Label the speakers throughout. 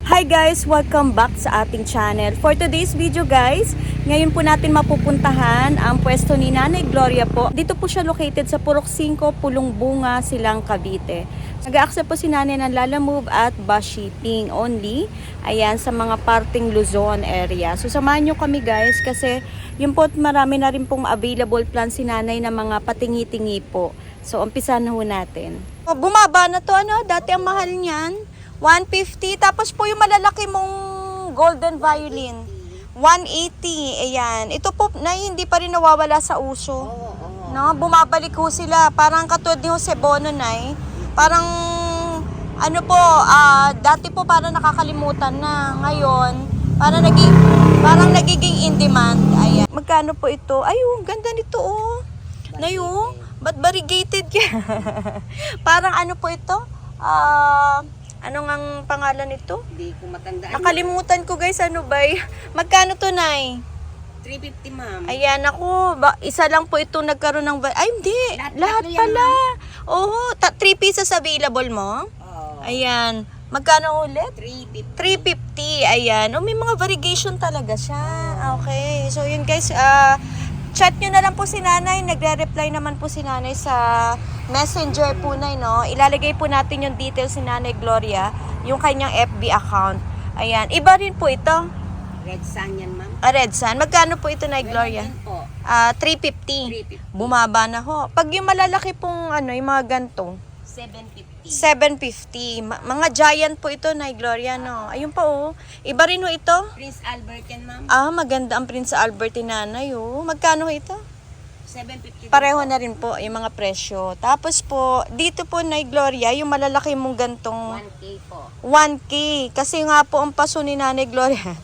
Speaker 1: Hi guys! Welcome back sa ating channel. For today's video guys, ngayon po natin mapupuntahan ang pwesto ni Nanay Gloria po. Dito po siya located sa Purok 5, Pulong Bunga, Silang, Cavite. Nag-a-accept po si Nanay ng Lalamove at bus shipping only. Ayan, sa mga parting Luzon area. So samahan nyo kami guys kasi yun po marami na rin pong available plan si Nanay na mga patingi-tingi po. So umpisa na ho natin. Bumaba na to ano? Dati ang mahal niyan. 150. Tapos po yung malalaki mong golden violin. 180. Ayan. Ito po na hindi pa rin nawawala sa uso. No, bumabalik ho sila. Parang katulad ni Jose Bono na Parang ano po, dati po parang nakakalimutan na. Ngayon, parang nagiging in demand. Ayan. Magkano po ito? Ay, ganda nito oh. Nayo, ba't variegated yan? Parang ano po ito? Ano ngang pangalan nito?
Speaker 2: Hindi ko matandaan.
Speaker 1: Nakalimutan ko guys, ano ba? Magkano to, Nay?
Speaker 2: 350 ma'am.
Speaker 1: Ayan, ako, isa lang po ito nagkaroon ng... Ay, hindi. Lahat pala. Oo, 3 pieces available mo?
Speaker 2: Oo.
Speaker 1: Ayan. Magkano ulit?
Speaker 2: 350.
Speaker 1: 350. Ayan. May mga variegation talaga siya. Okay. So, yun guys, chat nyo na lang po si Nanay. Nagre-reply naman po si Nanay sa messenger po na, no? Ilalagay po natin yung details ni Nanay Gloria, yung kanyang FB account. Ayan. Iba rin po ito.
Speaker 2: Red Sun yan ma'am.
Speaker 1: Red Sun. Magkano po ito, Nanay Gloria?
Speaker 2: Po.
Speaker 1: 350. Bumaba na ho. Pag yung malalaki pong, yung mga ganto, 750. Mga giant po ito, Nay Gloria, no? Ayun pa, oh. Iba rin ho ito.
Speaker 2: Prince Albert yan ma'am.
Speaker 1: Maganda ang Prince Albert ni Nanay, oh. Magkano ito?
Speaker 2: 750.
Speaker 1: Pareho na rin po yung mga presyo. Tapos po, dito po, Nay Gloria, yung malalaki mong gantong
Speaker 2: 1K po.
Speaker 1: 1K. Kasi nga po, ang paso ni Nanay Gloria,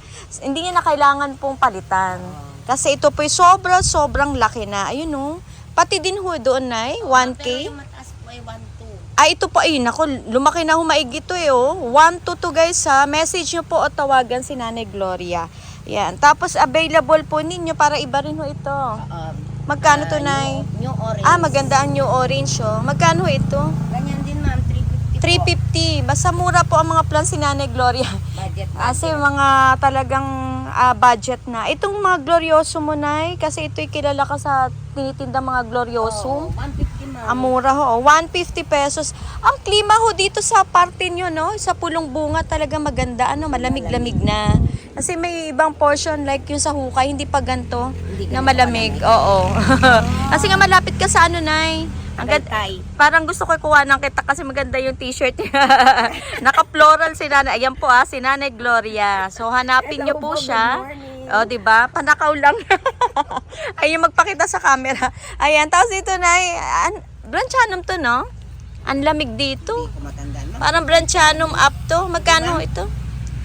Speaker 1: hindi niya na kailangan pong palitan. Kasi ito po, sobrang laki na. Ayun, oh. Pati din ho doon, Nay, 1K.
Speaker 2: Pero yung mataas po ay 1.2.
Speaker 1: Ito po, nako, lumaki na humaig ito oh. 1 to 2 guys ha. Message nyo po o tawagan si Nanay Gloria. Yan. Tapos available po ninyo para iba rin ho ito. Magkano to, Nay?
Speaker 2: New orange.
Speaker 1: Maganda ang new orange oh. Magkano ho ito?
Speaker 2: Ganyan din ma'am, 350
Speaker 1: 350. Basta mura po ang mga plan si Nanay Gloria.
Speaker 2: Budget.
Speaker 1: Kasi mga talagang budget na. Itong mga glorioso mo, Nay, kasi ito'y kilala ka sa tinitinda mga glorioso.
Speaker 2: 150 ma'am.
Speaker 1: Mura ho, 150 pesos. Ang klima ho dito sa parte nyo, no? Sa Pulong Bunga talaga maganda, malamig-lamig na. Kasi may ibang portion like yung sa Hukay, hindi pa ganito na malamig. Oo. Kasi nga malapit ka sa Nay. Parang gusto ko kuha ng kita kasi maganda yung t-shirt niya. Naka-floral si Nanay. Ayan po si Nanay Gloria. So hanapin niyo po siya. O, di ba? Panakaw lang. Ayun, magpakita sa camera. Ayan, tapos ito, Nay, Branchanum to, no? Ang lamig dito.
Speaker 2: Hindi ko matandaan ma'am.
Speaker 1: Parang Branchanum up to. Magkano ito?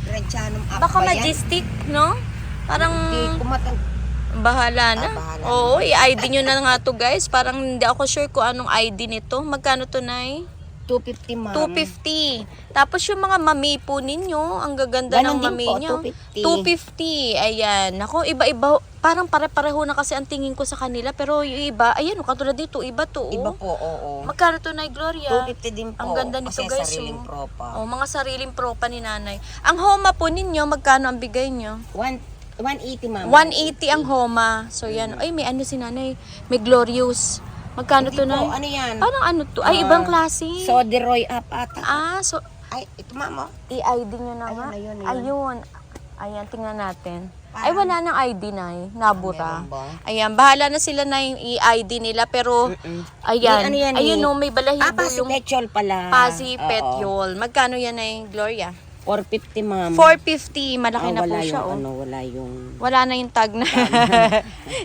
Speaker 2: Branchanum up
Speaker 1: Baka
Speaker 2: ba yan?
Speaker 1: Majestic, no? Parang
Speaker 2: Hindi ko matandaan.
Speaker 1: bahala na.
Speaker 2: Bahala
Speaker 1: Oo, i-ID nyo na nga to guys. Parang hindi ako sure kung anong ID nito. Magkano to, Nay?
Speaker 2: 250 ma'am.
Speaker 1: 250. Tapos yung mga mami po ninyo, ang gaganda
Speaker 2: Ganon
Speaker 1: ng
Speaker 2: din
Speaker 1: mami
Speaker 2: po,
Speaker 1: nyo.
Speaker 2: 250.
Speaker 1: 250. Ayan. Ako, iba-iba. Parang pare-pareho na kasi ang tingin ko sa kanila. Pero yung iba, ayan, katulad dito, iba to.
Speaker 2: Iba po, oo.
Speaker 1: Magkano to, Nay Gloria?
Speaker 2: 250 din po.
Speaker 1: Ang ganda nito,
Speaker 2: kasi
Speaker 1: guys.
Speaker 2: sariling propa.
Speaker 1: Mga sariling propa ni Nanay. Ang Homa po ninyo, magkano ang bigay nyo?
Speaker 2: 180 ma'am.
Speaker 1: 180 ang Homa. So yan. Ay, may ano si Nanay. May Glorious. Magkano
Speaker 2: Hindi
Speaker 1: to, Nay?
Speaker 2: po, ano yan?
Speaker 1: Parang ano to? Ay, ibang klase.
Speaker 2: Soderoy up ata.
Speaker 1: So,
Speaker 2: Ay, ito ma'am.
Speaker 1: i-ID nyo na nga.
Speaker 2: Ayun.
Speaker 1: Ayun. Ayan, tingnan natin. Ay, wala nang ID na nabura.
Speaker 2: Meron ba?
Speaker 1: Ayan, bahala na sila na yung i-ID nila. Pero, ayan.
Speaker 2: May ano yan
Speaker 1: Ayun, may balahibo
Speaker 2: Pasi
Speaker 1: yung
Speaker 2: Petrol pala.
Speaker 1: Pasi
Speaker 2: Oo.
Speaker 1: Petrol. Magkano yan na Gloria?
Speaker 2: 450 ma'am.
Speaker 1: 450. Malaki na po
Speaker 2: wala
Speaker 1: siya,
Speaker 2: yung,
Speaker 1: oh.
Speaker 2: wala yung...
Speaker 1: Wala na yung tag na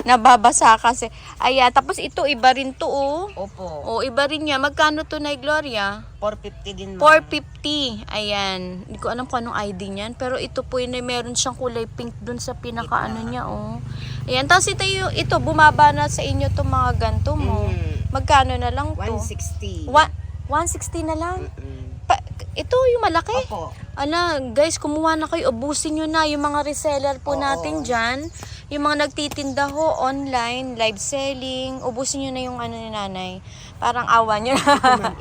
Speaker 1: nababasa kasi. Ayan, tapos ito, iba rin to, oh.
Speaker 2: Opo.
Speaker 1: Oh, iba rin niya. Magkano to, Nay Gloria?
Speaker 2: 450 din ma'am.
Speaker 1: 450. Ayan. Hindi ko alam kung anong ID niyan. Pero ito po yun, meron siyang kulay pink dun sa pinaka-ano niya, oh. Ayan. Tapos ito, bumaba na sa inyo itong mga ganto mo. Magkano na lang to?
Speaker 2: 160.
Speaker 1: 160 na lang? Ito yung malaki.
Speaker 2: Opo.
Speaker 1: Guys, kumuha na kayo. Ubusin nyo na yung mga reseller po natin dyan. Yung mga nagtitinda ho online, live selling. Ubusin nyo na yung ano ni Nanay. Parang awa nyo na.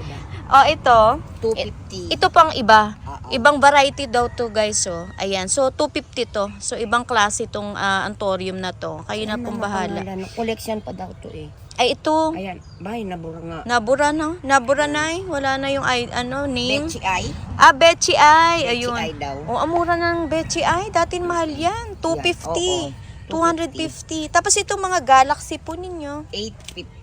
Speaker 1: Ito.
Speaker 2: 250.
Speaker 1: Ito pang iba. Ibang variety daw to guys, oh. Ayan, so 250 to. So ibang klase tong anthurium na to. Kayo na pong bahala.
Speaker 2: Collection pa daw to eh.
Speaker 1: Ay, ito.
Speaker 2: Ayan, bahay nabura nga.
Speaker 1: Nabura na. Nabura na eh. Wala na yung name.
Speaker 2: Betchy Ay.
Speaker 1: Ah, Betchy Ay.
Speaker 2: Betchy
Speaker 1: Ayun.
Speaker 2: Ay daw.
Speaker 1: Oh, amura ng Betchy Ay. Dati mahal yan. 250.
Speaker 2: Oo,
Speaker 1: 250. Tapos itong mga Galaxy po ninyo.
Speaker 2: 850.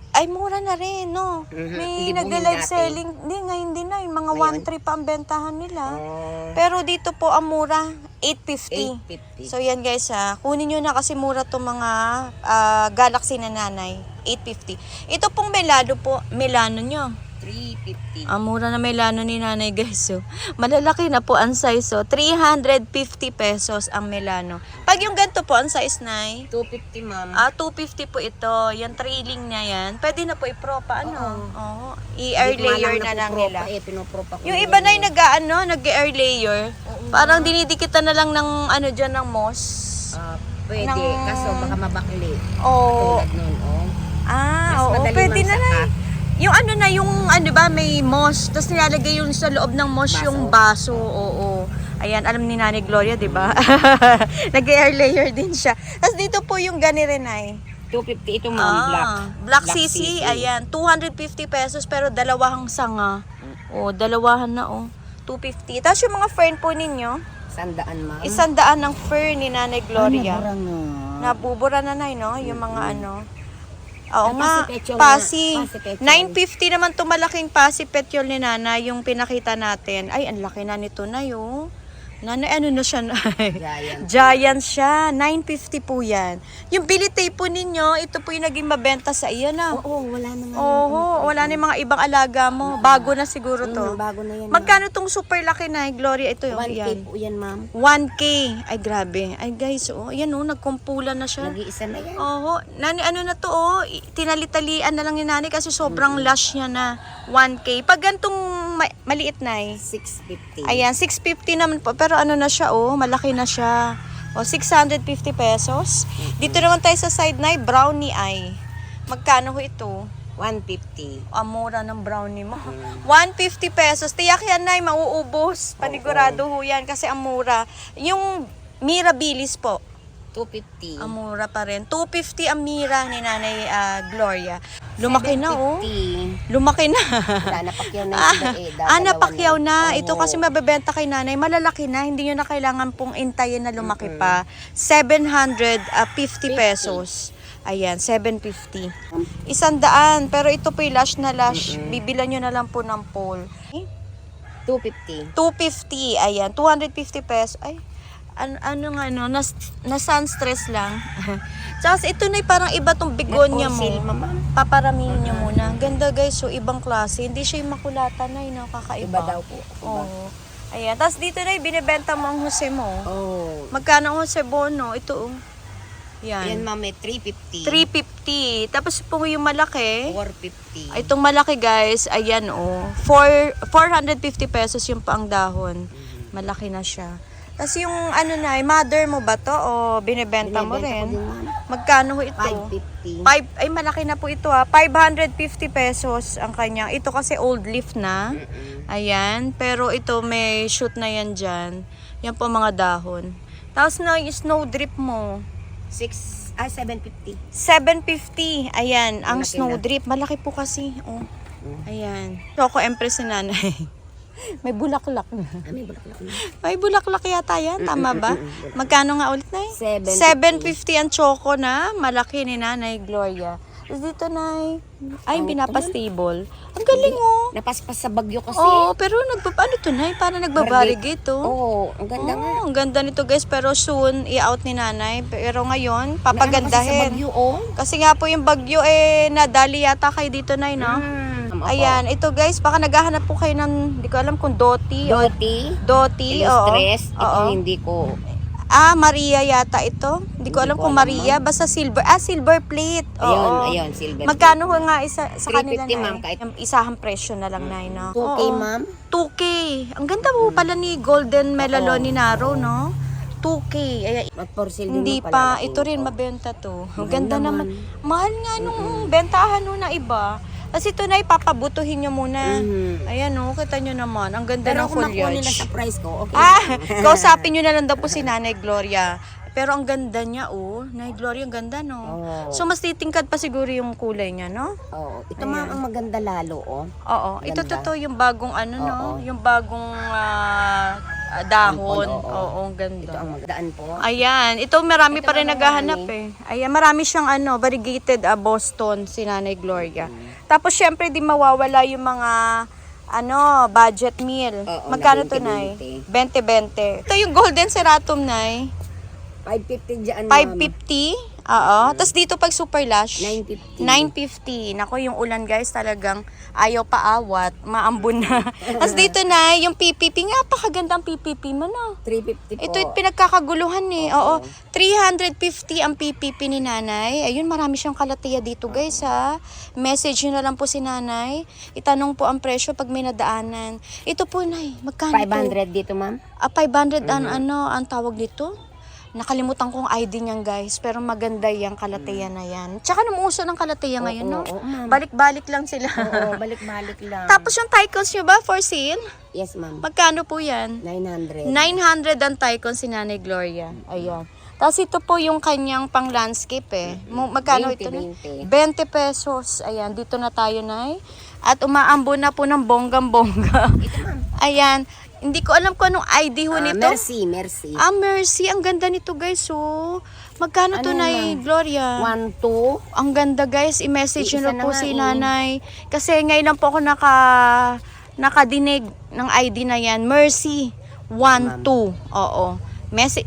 Speaker 1: Ay, mura na rin, no? May
Speaker 2: Hindi
Speaker 1: nag-live
Speaker 2: dati.
Speaker 1: selling. Hindi, ngayon din na. Yung mga
Speaker 2: Ngayon?
Speaker 1: 1.3 pa ang bentahan nila.
Speaker 2: Oh,
Speaker 1: Pero dito po, ang mura, 850.
Speaker 2: 850.
Speaker 1: So, yan guys, kunin nyo na kasi mura to mga Galaxy na nanay. 850. Ito pong Melano nyo.
Speaker 2: 350.
Speaker 1: Ang mura na Melano ni nanay guys. So, malalaki na po ang size. So, 350 pesos ang Melano. Pag yung ganito po, ang size na
Speaker 2: 250 ma'am.
Speaker 1: 250 po ito. Yung trailing na yan. Pwede na po i-propa. Oo. I-air
Speaker 2: Hindi ko
Speaker 1: layer
Speaker 2: alam
Speaker 1: na lang
Speaker 2: napupropa
Speaker 1: nila.
Speaker 2: pinopropa ko
Speaker 1: Yung
Speaker 2: yan
Speaker 1: iba na
Speaker 2: eh.
Speaker 1: yung nag-air layer. Parang dinidikitan na lang ng dyan ng moss.
Speaker 2: Pwede,
Speaker 1: ng-
Speaker 2: kaso baka mabakli.
Speaker 1: Oo.
Speaker 2: Tulad nun, oh.
Speaker 1: Ah,
Speaker 2: Mas
Speaker 1: oo.
Speaker 2: madali
Speaker 1: Pwede na
Speaker 2: magsakat.
Speaker 1: na. Yung ba, may moss. Tapos nilalagay yung sa loob ng moss
Speaker 2: Baso.
Speaker 1: yung baso. Oo. Ayan, alam ni Nanay Gloria, di ba? Nag-air layer din siya. Tapos dito po yung Ganirenay.
Speaker 2: 250 ito ma'am,
Speaker 1: Black CC, ayan. 250 pesos pero dalawahang sanga. Oh, dalawahan na, oh. 250. Tapos yung mga fern po ninyo,
Speaker 2: 100 ma'am.
Speaker 1: 100 ng fern ni Nanay Gloria.
Speaker 2: Ano, nga.
Speaker 1: Nabubura na, Nay, no? Yung mga Oo
Speaker 2: Ang
Speaker 1: nga,
Speaker 2: Pasi Petio
Speaker 1: Pasi.
Speaker 2: nga, Pasi Petio.
Speaker 1: 950 naman to malaking Pasi Petio ni Nana, yung pinakita natin. Ay, ang laki na nito na yung. Nanay, ano na siya?
Speaker 2: Giant.
Speaker 1: Giant siya. 950 po yan. Yung bilitay po ninyo, ito po yung naging mabenta sa iyo na.
Speaker 2: Oo, wala na nga.
Speaker 1: Oo, wala na yung mga ibang alaga mo. Bago na siguro to.
Speaker 2: Bago na yan.
Speaker 1: Magkano tong super laki na, Gloria? Ito yung
Speaker 2: 1K
Speaker 1: yan.
Speaker 2: po yan ma'am.
Speaker 1: 1K. Ay, grabe. Ay, guys, yan nagkumpulan na siya.
Speaker 2: Nag-iisa na yan.
Speaker 1: Oo. Nani, ano na to, tinalitalian na lang ni Nani kasi sobrang lush niya na 1K. Pag gantong maliit na
Speaker 2: 650.
Speaker 1: ayan, 650 naman po. Pero ano na siya, malaki na siya. 650 pesos. Dito naman tayo sa side na, brownie eye. Magkano ho ito?
Speaker 2: 150.
Speaker 1: Amura ng brownie mo. 150 pesos. Tiyak yan na, mauubos. Panigurado ho yan kasi amura. Yung Mirabilis po,
Speaker 2: 250.
Speaker 1: amura pa rin. 250 ang mira ni Nanay Gloria. Lumaki na,
Speaker 2: 750.
Speaker 1: Lumaki na.
Speaker 2: Wala, napakyaw na yung sila eh.
Speaker 1: Napakyaw na.
Speaker 2: Oo.
Speaker 1: Ito kasi mabebenta kay Nanay. Malalaki na. Hindi nyo na kailangan pong intayin na lumaki pa. 750 pesos. Ayan, 750. 100. Pero ito po yung lush na lush. Bibilan nyo na lang po ng pole.
Speaker 2: 250.
Speaker 1: 250. Ayan, 250 pesos. Ay, na sun stress lang. Tapos ito na parang iba tong begonia mo. Paparamihin nyo muna. Ganda guys, so ibang klase. Hindi siya yung makulata na yun, kakaiba.
Speaker 2: Iba daw po.
Speaker 1: Oo. Ayan, tapos dito na binibenta mo ang Jose mo.
Speaker 2: Oh.
Speaker 1: Magkano ang Jose Bono? Ito Yan.
Speaker 2: Yan ma'am, 350.
Speaker 1: 350. Tapos po yung malaki.
Speaker 2: 450.
Speaker 1: Itong malaki guys, ayan 450 pesos yung paang dahon. Malaki na siya. Tapos yung mother mo ba to o binibenta mo rin? Magkano ho ito?
Speaker 2: 550.
Speaker 1: Ay, malaki na po ito 550 pesos ang kanya. Ito kasi old leaf na. Ayan. Pero ito may shoot na yan dyan. Yan po mga dahon. Tapos na yung snow drip mo.
Speaker 2: 750.
Speaker 1: 750. Ayan. Ang
Speaker 2: Malaki
Speaker 1: snow
Speaker 2: na.
Speaker 1: drip. Malaki po kasi. Ayan. Choco Empress ni Nanay. May bulaklak na.
Speaker 2: May bulaklak na.
Speaker 1: May bulaklak yata yan. Tama ba? Magkano nga ulit na
Speaker 2: 750.
Speaker 1: 750 ang choco na. Malaki ni Nanay Gloria. Tapos dito na ay pinapastable. Ang galing
Speaker 2: Napaspas sa bagyo kasi.
Speaker 1: Oo, pero ano to na? Parang nagbabarigate
Speaker 2: Oo, ang ganda nga.
Speaker 1: Ang ganda nito guys. Pero soon, i-out ni Nanay. Pero ngayon,
Speaker 2: Sa
Speaker 1: papagandahin.
Speaker 2: bagyo,
Speaker 1: Kasi nga po yung bagyo nadali yata kayo dito na, no? Ayan, ito guys, baka naghahanap po kayo ng, hindi ko alam kung Doti. Doti, oo.
Speaker 2: Stress. Ito
Speaker 1: Oo.
Speaker 2: hindi ko.
Speaker 1: Maria yata ito. Hindi ko alam kung Maria. Basta silver. Silver plate. Oo.
Speaker 2: Ayun, silver.
Speaker 1: Magkano ho nga isa sa kanila
Speaker 2: 350
Speaker 1: na
Speaker 2: ma'am, kahit-
Speaker 1: Yung isahang presyo na lang na, no?
Speaker 2: 2K
Speaker 1: Oo.
Speaker 2: ma'am.
Speaker 1: 2K. Ang ganda mo pala ni Golden Melalonaro, no? 2K. Ay,
Speaker 2: Mag-porcel din
Speaker 1: hindi
Speaker 2: mo
Speaker 1: pa.
Speaker 2: pala.
Speaker 1: Ito rin mabenta to. Ang
Speaker 2: Mahal
Speaker 1: ganda naman.
Speaker 2: naman.
Speaker 1: Mahal nga nung bentahan no na iba. Tapos ito na, ipapabutuhin nyo muna.
Speaker 2: Mhm.
Speaker 1: Ayan o, kita nyo naman. Ang ganda
Speaker 2: Pero
Speaker 1: ng
Speaker 2: kung makuha nila
Speaker 1: foliage.
Speaker 2: sa price ko, okay.
Speaker 1: Kausapin nyo na lang daw po si Nanay Gloria. Pero ang ganda niya, oh. Nanay Gloria, ang ganda, no?
Speaker 2: Oo.
Speaker 1: So, mas titingkad pa siguro yung kulay niya, no?
Speaker 2: Oo. Ito ma'am ang maganda lalo, oh.
Speaker 1: Oo. Ito
Speaker 2: Ganda.
Speaker 1: totoo yung bagong ano, no?
Speaker 2: Oo.
Speaker 1: Yung bagong dahon.
Speaker 2: Oo.
Speaker 1: Oo, ang ganda.
Speaker 2: Ito ang magdaan po.
Speaker 1: Ayan. Ito marami
Speaker 2: Ito
Speaker 1: pa rin
Speaker 2: naman
Speaker 1: naghahanap
Speaker 2: marami.
Speaker 1: eh. Ayan, marami siyang variegated Boston, si Nanay Gloria. Tapos, syempre, di mawawala yung mga budget meal.
Speaker 2: Oo,
Speaker 1: Magkano
Speaker 2: na
Speaker 1: to, Nay?
Speaker 2: 20-20.
Speaker 1: 20-20. Ito yung golden ceratum, Nay.
Speaker 2: 550 dyan, ma'am.
Speaker 1: 550. Oo. Tapos dito pag super lush,
Speaker 2: 950.
Speaker 1: 950. Nako, yung ulan guys talagang ayaw paawat, maambon na. Tapos dito na, yung PPP, nga pakaganda ang PPP mo, no?
Speaker 2: 350 po.
Speaker 1: Ito yung pinagkakaguluhan eh. Oo. 350 ang PPP ni Nanay. Ayun, marami siyang kalatiya dito guys ha. Message nyo na lang po si Nanay. Itanong po ang presyo pag may nadaanan. Ito po, Nay. Magkano po?
Speaker 2: 500 dito, ma'am.
Speaker 1: 500 ang tawag dito? Nakalimutan kong ID niyan guys, pero maganda yung kalateya na yan. Tsaka numuuso ng kalateya ngayon, no?
Speaker 2: Oo, ma'am.
Speaker 1: Balik-balik lang sila.
Speaker 2: Oo, balik-balik lang.
Speaker 1: Tapos yung Tycons nyo ba for sale?
Speaker 2: Yes, ma'am.
Speaker 1: Magkano po yan?
Speaker 2: 900.
Speaker 1: 900 ang Tycons si Nanay Gloria. Ayan. Tapos ito po yung kanyang pang landscape eh. Magkano
Speaker 2: 20,
Speaker 1: ito na?
Speaker 2: 20.
Speaker 1: 20 pesos. Ayan, dito na tayo, Nay. At umaambo na po ng bonggang-bongga.
Speaker 2: Ito, ma'am.
Speaker 1: Ayan. Hindi ko alam kung anong ID ho nito.
Speaker 2: Mercy.
Speaker 1: Mercy. Ang ganda nito, guys. So, magkano to,
Speaker 2: Ano
Speaker 1: Nay
Speaker 2: lang?
Speaker 1: Gloria?
Speaker 2: 1, 2.
Speaker 1: Ang ganda, guys. I-message
Speaker 2: Isa
Speaker 1: nyo na po
Speaker 2: na nga
Speaker 1: si
Speaker 2: eh.
Speaker 1: Nanay. Kasi ngayon lang po ako nakadinig ng ID na yan. Mercy. 1, 2. Oo.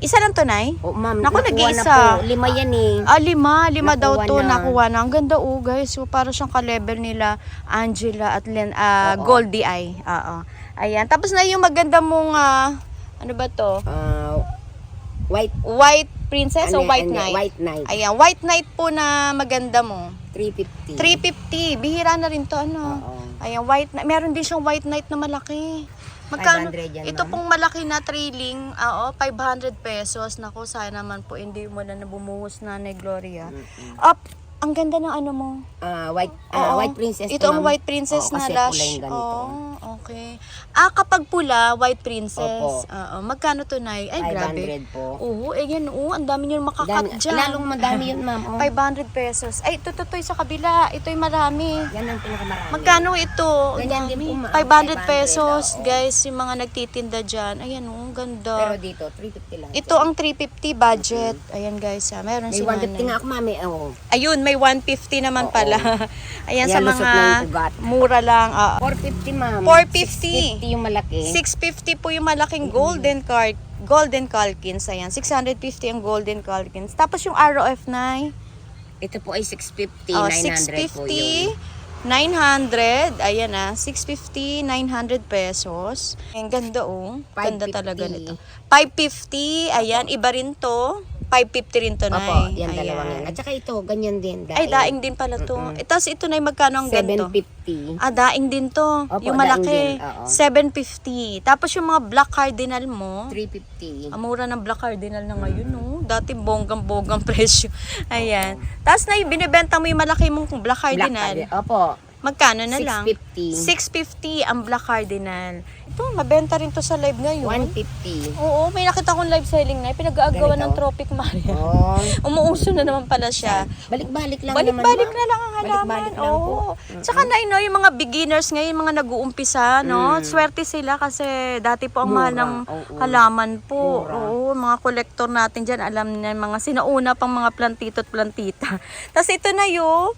Speaker 1: Isa lang to, Nay?
Speaker 2: Oh, ma'am.
Speaker 1: Naku,
Speaker 2: nakuha
Speaker 1: nag-iisa.
Speaker 2: na po. 5 yan eh.
Speaker 1: 5 daw
Speaker 2: Nakuha
Speaker 1: to.
Speaker 2: na.
Speaker 1: Nakuha na. Ang ganda, guys. So, para siyang ka-level nila Angela at
Speaker 2: Oo.
Speaker 1: Goldie Eye. Oo. Ayan. Tapos na yung maganda mong, ano ba to? White Princess o White Knight?
Speaker 2: White Knight.
Speaker 1: Ayan. White Knight po na maganda mo.
Speaker 2: 350.
Speaker 1: 350. Bihira na rin to, ano?
Speaker 2: Oo.
Speaker 1: Ayan, White Knight. Meron din siyang White Knight na malaki.
Speaker 2: 500 yan,
Speaker 1: Ito
Speaker 2: ma'am.
Speaker 1: pong malaki na trailing, 500 pesos. Naku, sana naman po hindi mo na nabumuhos na ni Gloria. Ang ganda ng ano mo. Oo.
Speaker 2: White Princess.
Speaker 1: Ito ang
Speaker 2: ma'am.
Speaker 1: White Princess
Speaker 2: Oo,
Speaker 1: na
Speaker 2: kasi
Speaker 1: lush.
Speaker 2: kulay yung ganito.
Speaker 1: Okay. Kapag pula, White Princess.
Speaker 2: Opo.
Speaker 1: Magkano to, Nay? Ay, grabe.
Speaker 2: 500 po.
Speaker 1: Oo, yan. Ang dami nyo makakat dyan.
Speaker 2: Lalong madami yun, ma'am. Oh.
Speaker 1: 500 pesos. Ay, ito sa kabila. Ito'y marami.
Speaker 2: Yan ang pinakamarami.
Speaker 1: Magkano ito?
Speaker 2: Ganyan din po, ma'am.
Speaker 1: 500 pesos,
Speaker 2: 500, oo.
Speaker 1: guys. Yung mga nagtitinda dyan. Ayan, ang ganda.
Speaker 2: Pero dito, 350 lang.
Speaker 1: Ito ang 350 budget. Ayan, guys. Meron
Speaker 2: May
Speaker 1: si
Speaker 2: 150
Speaker 1: Nanay.
Speaker 2: nga ako, mami. Oh.
Speaker 1: Ayun, may 150 naman
Speaker 2: Oo.
Speaker 1: pala. Ayan, sa
Speaker 2: Yan, lusot
Speaker 1: mga
Speaker 2: ng ugat.
Speaker 1: mura lang.
Speaker 2: 450, ma'am.
Speaker 1: 450.
Speaker 2: 650 yung malaki.
Speaker 1: 650 po yung malaking golden Calkins. Ayan, 650 ang golden Calkins. Tapos yung ROF na
Speaker 2: Ito po ay 650, 900 po
Speaker 1: 650,
Speaker 2: yun.
Speaker 1: 900. Ayan 650, 900 pesos. Ang ganda Ganda
Speaker 2: 550.
Speaker 1: talaga nito. 550. Ayan, iba rin to. 550 rin to, Nay.
Speaker 2: Opo, yan
Speaker 1: Ayan.
Speaker 2: dalawang yan. At saka ito, ganyan din.
Speaker 1: Ay, daing din pala to. Tapos ito na magkano ang ganito?
Speaker 2: 750.
Speaker 1: Daing din to.
Speaker 2: Opo,
Speaker 1: Yung malaki.
Speaker 2: daing din, oo.
Speaker 1: 750. Tapos yung mga black cardinal mo,
Speaker 2: 350.
Speaker 1: ang mura ng black cardinal na ngayon, no? Dati bonggang-bonggang presyo. Ayan. Tapos na binibenta mo yung malaki mong black cardinal.
Speaker 2: Opo.
Speaker 1: Magkano na lang? 650
Speaker 2: 650.
Speaker 1: ang black cardinal. Ito, mabenta rin to sa live ngayon.
Speaker 2: 150.
Speaker 1: Oo, may nakita kong live selling na. Pinag-aagawan ng
Speaker 2: Ganito?
Speaker 1: Tropic Maria.
Speaker 2: Oh.
Speaker 1: Umuuso na naman pala siya.
Speaker 2: Balik-balik lang
Speaker 1: Balik-balik
Speaker 2: naman,
Speaker 1: na lang ang halaman.
Speaker 2: Balik-balik lang po.
Speaker 1: Oo. Tsaka na, yung mga beginners ngayon, mga nag-uumpisa, no? Swerte sila kasi dati po ang
Speaker 2: Mura,
Speaker 1: mahal ng
Speaker 2: oo.
Speaker 1: halaman po.
Speaker 2: Mura.
Speaker 1: Oo, mga kolektor natin dyan, alam na mga sinauna pang mga plantito at plantita. Tapos ito na yung,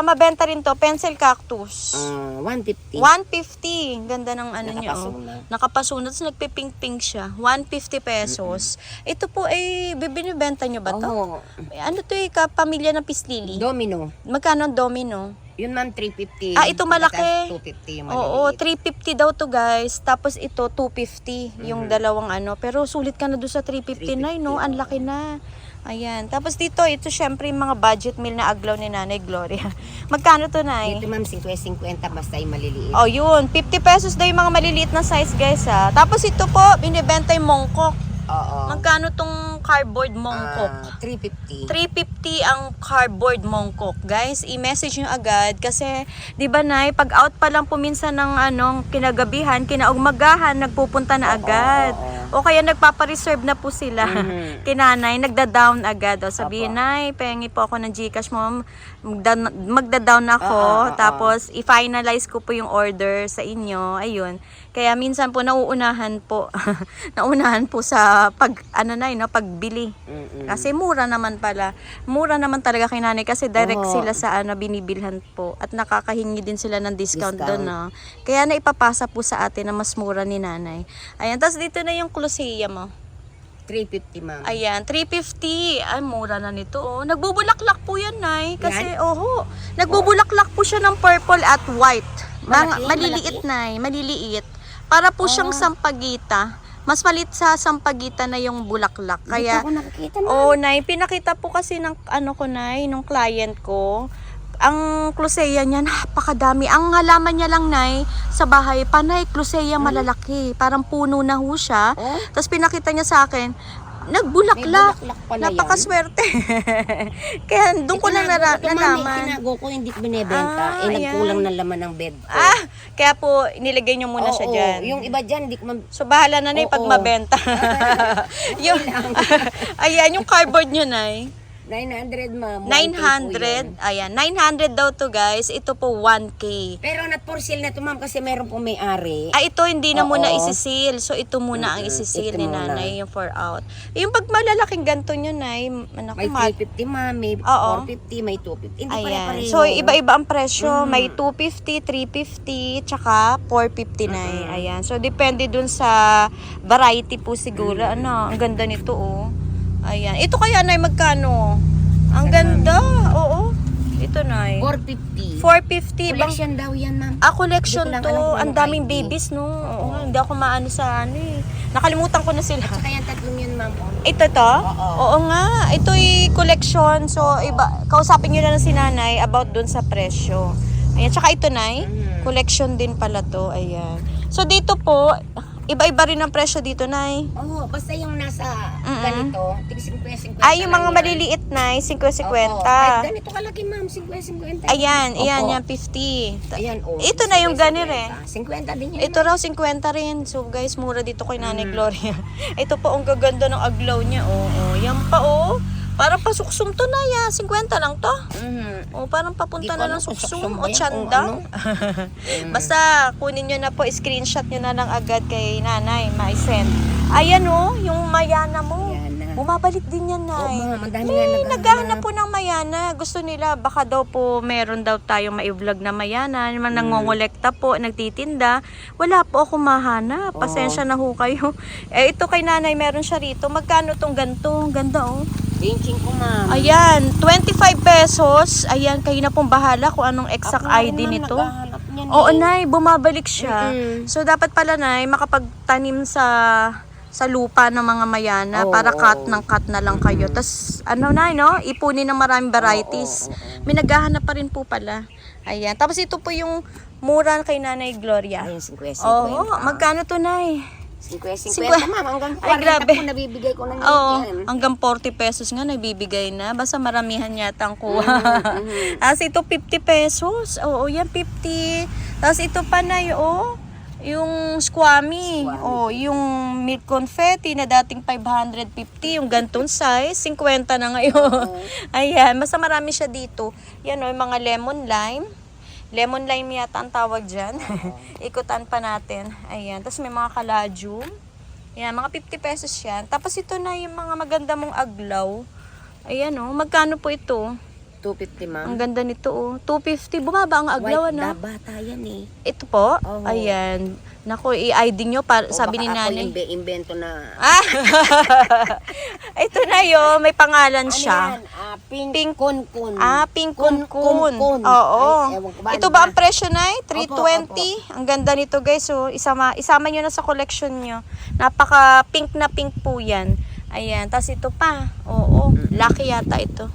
Speaker 1: mabenta rin to, pencil cactus.
Speaker 2: 150.
Speaker 1: 150. Ganda ng ano niya.
Speaker 2: Nakapasunat.
Speaker 1: Nakapasunat. Tapos nagpipink-pink siya. 150 pesos. Ito po ay binibenta nyo ba to?
Speaker 2: Oo.
Speaker 1: Ano to kapamilya ng pislili?
Speaker 2: Domino.
Speaker 1: Magkano ang domino?
Speaker 2: Yun ma'am, 350.
Speaker 1: Ito malaki.
Speaker 2: 250 yung
Speaker 1: Oo,
Speaker 2: maliliit.
Speaker 1: 350 daw to guys. Tapos ito 250 yung dalawang ano. Pero sulit ka na doon sa 359 no. Ang laki na. Ayan. Tapos dito, ito syempre yung mga budget meal na aglaw ni Nanay Gloria. Magkano to, Nay?
Speaker 2: Dito ma'am, 50-50 basta yung maliliit.
Speaker 1: Oh, yun. 50 pesos daw yung mga maliliit na size, guys, ha. Tapos ito po, binibenta yung mongkok.
Speaker 2: Oo.
Speaker 1: Magkano tong cardboard mongkok?
Speaker 2: 350.
Speaker 1: 350 ang cardboard mongkok. Guys, i-message nyo agad kasi 'di ba nay, pag out pa lang po minsan ng kinagabihan, kinaugmagahan, nagpupunta na agad. O kaya nagpapa-reserve na po sila. Kinanay, nagda-down agad. O sabihin, nay, pengi po ako ng GCash mo. Magda-down ako. Tapos, i-finalize ko po yung order sa inyo. Ayun. Kaya minsan po nauunahan po. Nauunahan po sa pagbili. Kasi mura naman pala. Mura naman talaga kay nanay kasi direct sila sa binibilhan po. At nakakahingi din sila ng discount doon. No? Kaya naipapasa po sa atin na mas mura ni nanay. Ayan. Tapos dito na yung Colosseum mo.
Speaker 2: 350, ma'am.
Speaker 1: Ayan, 350. Ay, mura na nito. Oh. Nagbubulaklak po yan, nay. Kasi, nagbubulaklak po siya ng purple at white. Maliliit, nay. Maliliit. Para po siyang sampagita. Mas malit sa sampagita na yung bulaklak. Kaya,
Speaker 2: Dito ako nakikita, ma'am.
Speaker 1: nay, pinakita po kasi ng nay, nung client ko. Ang Closea niya, napakadami. Ang halaman niya lang, nay, sa bahay, panay, Closea malalaki. Parang puno na ho siya. Tapos pinakita niya sa akin, nagbulaklak.
Speaker 2: May bulaklak pala
Speaker 1: Napakaswerte. Kaya doon ko lang nalaman.
Speaker 2: Tinago ko, hindi ko binibenta. Nagkulang ng laman ng bed ko.
Speaker 1: Kaya po, nilagay niyo muna siya dyan.
Speaker 2: Yung iba dyan, hindi ko
Speaker 1: So, bahala na, nay, pag mabenta. Ayan, yung cardboard niyo, nay.
Speaker 2: 900, ma'am.
Speaker 1: 900. Ayan, 900 daw to, guys. Ito po 1K.
Speaker 2: Pero not for sale na to, ma'am, kasi meron pong may-ari.
Speaker 1: Ito hindi na muna isisil. So, ito muna ang isisil
Speaker 2: ito
Speaker 1: ni
Speaker 2: muna.
Speaker 1: nanay, yung 4 out. Yung pag malalaking ganito nyo, nay,
Speaker 2: May 350, ma'am. May 450, may 250. Hindi
Speaker 1: ayan.
Speaker 2: pare-pareho.
Speaker 1: So, iba-iba ang presyo. May 250, 350, tsaka 450 na Ayan. So, depende dun sa variety po siguro. Ang ganda nito, oh. Ayan. Ito kaya, nay, magkano? Ang ganda. Oo. Ito, nay.
Speaker 2: 450.
Speaker 1: 450.
Speaker 2: Collection daw yan, ma'am.
Speaker 1: Collection
Speaker 2: Hindi ko lang
Speaker 1: to.
Speaker 2: alam kung
Speaker 1: Ang
Speaker 2: anong
Speaker 1: daming
Speaker 2: ID.
Speaker 1: babies, no? Oo, hindi ako maano sa Nakalimutan ko na sila.
Speaker 2: Tsaka yan, tatlong yun, ma'am.
Speaker 1: Ito to?
Speaker 2: Oo.
Speaker 1: Oo nga. Ito'y collection. So, kausapin nyo na ng sinanay about dun sa presyo. Ayan. Tsaka ito, nay. Collection din pala to. Ayan. So, dito po, iba-iba rin ang presyo dito, nay.
Speaker 2: Oo, basta yung nasa ganito, tig 50-50.
Speaker 1: Ay, yung mga maliliit, nay, 50-50.
Speaker 2: Kahit ganito kalaki, ma'am, 50-50.
Speaker 1: Ayan,
Speaker 2: Opo.
Speaker 1: yan, 50.
Speaker 2: Ayan,
Speaker 1: Ito na yung ganir,
Speaker 2: 50 din yan.
Speaker 1: Ito raw 50 rin. So guys, mura dito kay Nanay Gloria. Ito po ang gaganda ng aglaw niya. Oo, yan pa Parang pasuksum to na ya. 50 lang to. Parang papunta na ng suksum o tsanda. Basta kunin nyo na po, screenshot nyo na lang agad kay nanay, ma-send. Ayan yung mayana mo. Bumabalik din yan, nay. Naghahanap po ng mayana. Gusto nila, baka daw po meron daw tayong ma-vlog na mayana. Nangongolekta po, nagtitinda. Wala po ako mahanap. Pasensya na ho kayo. Ito kay nanay, meron siya rito. Magkano tong ganito? Ganda,
Speaker 2: Pinching ko, ma'am.
Speaker 1: Ayan, 25 pesos. Ayan, kayo na pong bahala kung anong exact ID nito. Oo, nay, bumabalik siya. So, dapat pala, nay, makapagtanim sa lupa ng mga mayana para cut na lang kayo. Tapos, ipunin ng maraming varieties. May naghahanap pa rin po pala. Ayan. Tapos, ito po yung mura kay Nanay Gloria.
Speaker 2: Ayan, 50-50.
Speaker 1: Magkano to, nay?
Speaker 2: 50-50, ma'am. Hanggang 40
Speaker 1: Ay, grabe.
Speaker 2: po nabibigay ko na
Speaker 1: Oo, hanggang 40 pesos nga nabibigay na. Basta maramihan yata ang kuha. Tapos ito 50 pesos. Oo, yan 50. Tapos ito pa na yung squammy. Yung milk confetti na dating 550. Yung gantong size, 50 na ngayon. Ayan, basta marami siya dito. Yan yung mga lemon lime. Lemon lime yata ang tawag dyan. Ikutan pa natin. Ayan. Tapos may mga kalajum. Ayan, mga 50 pesos yan. Tapos ito na yung mga maganda mong aglaw. Ayan magkano po ito?
Speaker 2: 250, ma'am.
Speaker 1: Ang ganda nito 250. Bumaba ang aglaw,
Speaker 2: White bata yan
Speaker 1: Ito po? Ayan. Naku, i-ID nyo. Sabi ni nanay.
Speaker 2: Baka ako invento na.
Speaker 1: Ito na may pangalan siya.
Speaker 2: Pink kun-kun.
Speaker 1: Pink kun-kun.
Speaker 2: Kun-kun.
Speaker 1: Oo.
Speaker 2: Ay, ewan ko ba,
Speaker 1: Ito ba ang presyo, nay? 320. Ang ganda nito, guys. So, isama nyo na sa collection nyo. Napaka pink na pink po yan. Ayan. Tapos ito pa. Oo. Lucky yata ito.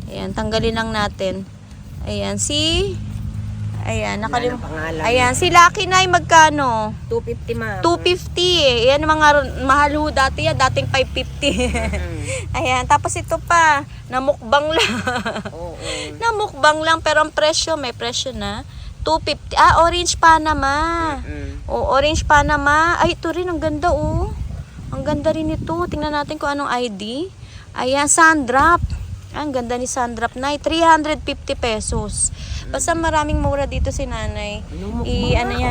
Speaker 1: Ayan. Tanggalin lang natin. Ayan. Ayan,
Speaker 2: Wala nang pangalan.
Speaker 1: Ayan, si Lucky Nay magkano?
Speaker 2: 250 ma'am.
Speaker 1: 250 eh. Yan mga mahal ho dati yan, dating 550. Ayan, tapos ito pa, namukbang lang.
Speaker 2: Oo.
Speaker 1: Namukbang lang pero ang presyo, may presyo na. 250. Ah, orange Panama. O, orange Panama. Ay, ito rin, ang ganda oh. Ang ganda rin ito. Tingnan natin kung anong ID. Ayan, Sandrop. Ang ganda ni Sandrop na 350 pesos. Basta maraming mura dito si nanay.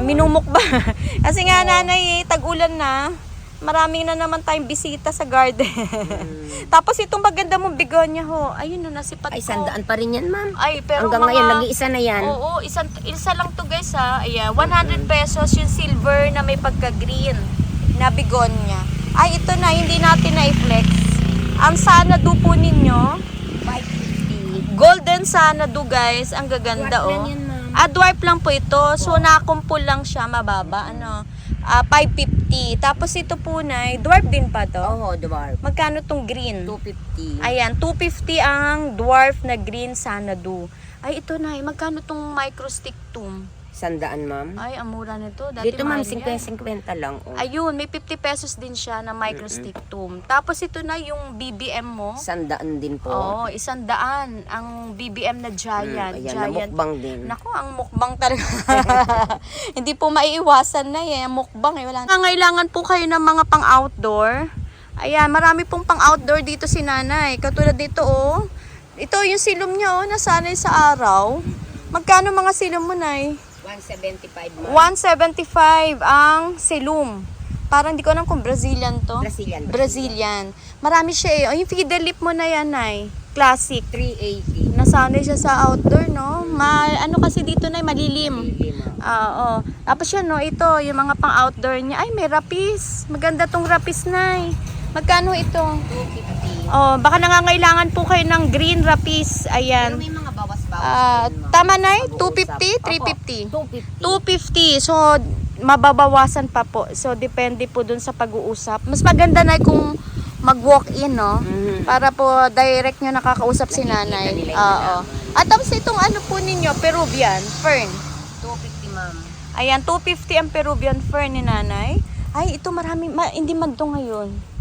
Speaker 1: Minumukbang. Kasi nga nanay, tag-ulan na. Maraming na naman tayong bisita sa garden. Tapos itong maganda mong begonia ho. Ayun, nasipat ko.
Speaker 2: Ay, 100 pa rin yan, ma'am.
Speaker 1: Ay, pero
Speaker 2: hanggang ngayon, nag-iisa na yan.
Speaker 1: Oo, isa lang to guys ha. Ayan, 100 pesos yung silver na may pagka-green na begonia. Ay, ito na, hindi natin na-flex. Ang Sanadu po ninyo,
Speaker 2: 550.
Speaker 1: golden Sanadu guys. Ang gaganda
Speaker 2: Dwarf
Speaker 1: oh.
Speaker 2: lang yan, ma'am.
Speaker 1: Dwarf lang po ito. So, nakumpul lang siya, mababa. 550. Tapos ito po na, dwarf din pa to.
Speaker 2: Oo, dwarf.
Speaker 1: Magkano tong green?
Speaker 2: 250.
Speaker 1: Ayan, 250 ang dwarf na green Sanadu. Ay, ito na. Magkano tong microstick tomb?
Speaker 2: 100, ma'am.
Speaker 1: Ay, ang mura nito. Dati
Speaker 2: Dito, ma'am,
Speaker 1: mahal yan.
Speaker 2: 50 lang. Oh.
Speaker 1: Ayun, may 50 pesos din siya na microstick tomb. Tapos ito na yung BBM mo.
Speaker 2: 100 din po.
Speaker 1: Oo, 100. Ang BBM na giant.
Speaker 2: Ayan,
Speaker 1: Giant.
Speaker 2: namukbang din.
Speaker 1: Naku, ang mukbang talaga. Hindi po maiiwasan na eh. Mukbang eh. Wala. Ngailangan po kayo ng mga pang-outdoor. Ayan, marami pong pang-outdoor dito si nanay. Katulad dito oh. Ito yung silom niya oh, nasanay sa araw. Magkano mga silom mo, nay?
Speaker 2: 175, ma'am.
Speaker 1: 175 ang silum. Parang hindi ko alam kung Brazilian to.
Speaker 2: Brazilian.
Speaker 1: Marami siya eh. O, yung fiddle lip mo na yan, nay. Classic.
Speaker 2: 380.
Speaker 1: Nasanay siya sa outdoor, no? Ano kasi dito, nay, malilim. Oo. Tapos yan, no, ito, yung mga pang-outdoor niya. Ay, may rapis. Maganda tong rapis, nay. Magkano ito?
Speaker 2: 250.
Speaker 1: Oh, baka nangangailangan po kayo ng green rapis.
Speaker 2: Pero
Speaker 1: Ayan.
Speaker 2: may mga bawas-bawas. din, ma'am.
Speaker 1: Tama, nay?
Speaker 2: Pag-uusap.
Speaker 1: 250? 350?
Speaker 2: Opo, 250.
Speaker 1: 250. So, mababawasan pa po. So, depende po dun sa pag-uusap. Mas maganda na kung mag-walk-in, no? Para po direct nyo nakakausap si
Speaker 2: Nakikita
Speaker 1: nanay.
Speaker 2: nila yung
Speaker 1: Oo.
Speaker 2: nalaman.
Speaker 1: At tapos itong ano po ninyo, Peruvian fern.
Speaker 2: 250, ma'am.
Speaker 1: Ayan, 250 ang Peruvian fern ni nanay. Ay, ito marami, hindi magdo ngayon.